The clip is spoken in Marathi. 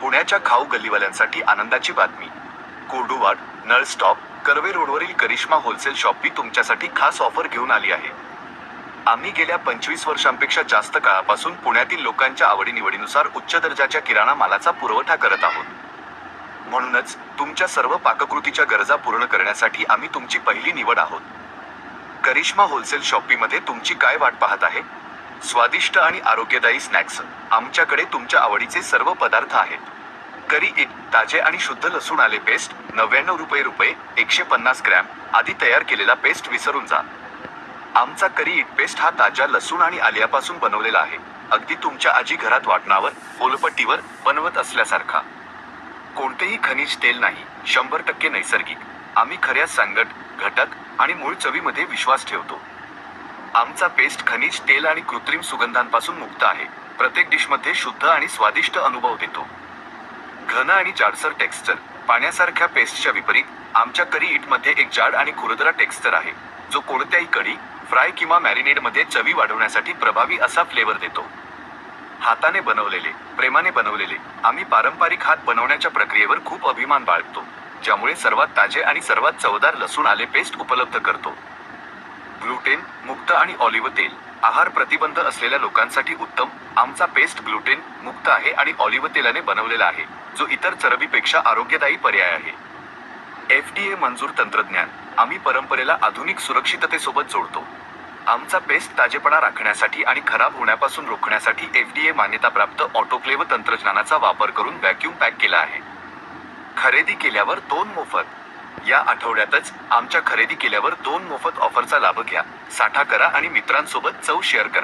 पुण्याच्या खाऊ गल्लीवाल्यांसाठी आनंदाची बातमी. कोर्डुवाड, नळ स्टॉप, कर्वे रोडवरील करिश्मा होलसेल शॉपी तुमच्यासाठी खास ऑफर घेऊन आली आहे. आम्ही गेल्या 25 वर्षांपेक्षा जास्त काळापासून पुण्यातील लोकांच्या आवडीनिवडीनुसार उच्च दर्जाच्या किराणा मालाचा पुरवठा करत आहोत. म्हणूनच तुमच्या सर्व पाककृतीच्या गरजा पूर्ण करण्यासाठी आम्ही तुमची पहिली निवड आहोत. करिश्मा होलसेल शॉपीमध्ये तुमची काय वाट पाहत आहे? स्वादिष्ट आणि आरोग्यदायी स्नॅक्स. आमच्याकडे तुमच्या आवडीचे सर्व पदार्थ आहेत. करी इट, ताजे आणि शुद्ध लसूण आले पेस्ट, 99 रुपये, 150 ग्रॅम. आधी तयार केलेला पेस्ट विसरून जा. आमचा करी इट पेस्ट हा ताज्या लसूण आणि आल्यापासून बनवलेला आहे. अगदी तुमच्या आजी घरात वाटणावर, ओलपट्टीवर बनवत असल्यासारखा. कोणतेही खनिज तेल नाही, 100% नैसर्गिक. आम्ही खऱ्या सांगट, घटक आणि मूळ चवीमध्ये विश्वास ठेवतो. आमचा पेस्ट खनिज तेल आणि कृत्रिम सुगंधांपासून मुक्त आहे. प्रत्येक डिशमध्ये शुद्ध आणि स्वादिष्ट अनुभव देतो. घन आणि जाडसर टेक्स्चर. पाण्यासारख्या पेस्टच्या विपरीत आमच्या करी इटमध्ये एक जाड आणि खुरदरा टेक्स्चर आहे, जो कोणत्याही कढी, फ्राय किंवा मॅरिनेडमध्ये चवी वाढवण्यासाठी प्रभावी असा फ्लेवर देतो. हाताने बनवलेले, प्रेमाने बनवलेले. आम्ही पारंपरिक हात बनवण्याच्या प्रक्रियेवर खूप अभिमान बाळगतो, ज्यामुळे सर्वात ताजे आणि सर्वात चवदार लसूण आले पेस्ट उपलब्ध करतो. ग्लुटेन मुक्त आणि ऑलिव्ह तेल. आहार प्रतिबंध असलेल्या लोकांसाठी उत्तम. आमचा पेस्ट ग्लुटेन मुक्त आहे आणि ऑलिव्ह तेलाने बनवलेला आहे, जो इतर चरबीपेक्षा आरोग्यदायी पर्याय आहे. FDA मंजूर तंत्रज्ञान. आम्ही परंपरेला आधुनिक सुरक्षिततेसोबत जोडतो. आमचा पेस्ट ताजेपणा राखण्यासाठी आणि खराब होण्यापासून रोखण्यासाठी FDA मान्यताप्राप्त ऑटोक्लेव्ह तंत्रज्ञानाचा वापर करून व्हॅक्यूम पॅक केला आहे. खरेदी केल्यावर 2 मोफत. या आठवड्यातच आमच्या खरेदी केल्यावर 2 मोफत ऑफरचा लाभ घ्या. साठा करा आणि मित्रांसोबत चव शेअर करा.